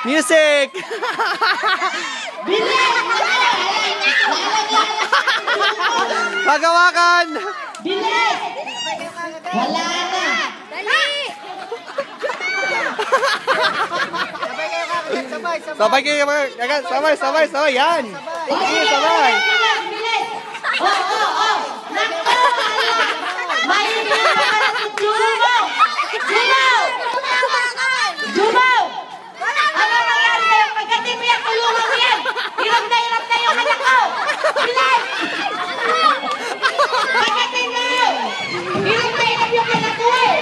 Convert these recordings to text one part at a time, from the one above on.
Music! Pagawakan! Bilis! Wala na! Dali! Sabay kayo, sabay, yan! Sige, sabay! Bilis! Oh! Nako! May Jumaw! Jumaw! Ano nangyari sa'yo? Pagdating mo yan, tulungan mo yan! Hirap na yung anak ko! Bilis! Pagdating mo! Hirap na yung anak ko eh!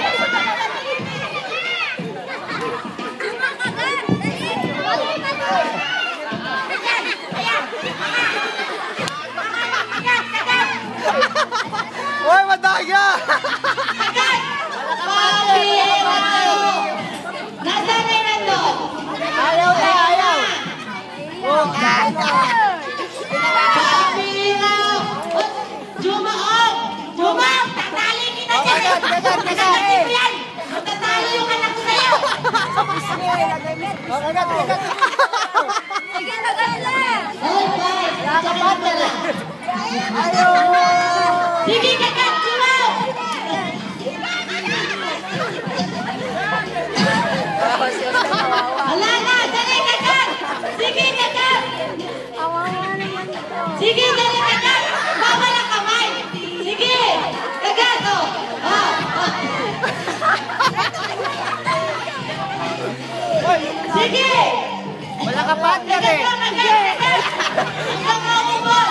Uy, madaya! Nasaan na yun nandun? Ayaw! Jumaw! Tatali kita dyan! Tatali mo yan! Tatali yung anak ko sa'yo! Sige, nagala! Oh, guys! Nakapat na lang! Sige, kagat! Jumaw! Wala na! Dali, kagat! Sige, kagat! Sige, dali, kagat! Bawal ang kamay! Sige! Kagat, oh! Sige! Wala ka partner eh! Kagat! Kagat! Hanggang ako mo!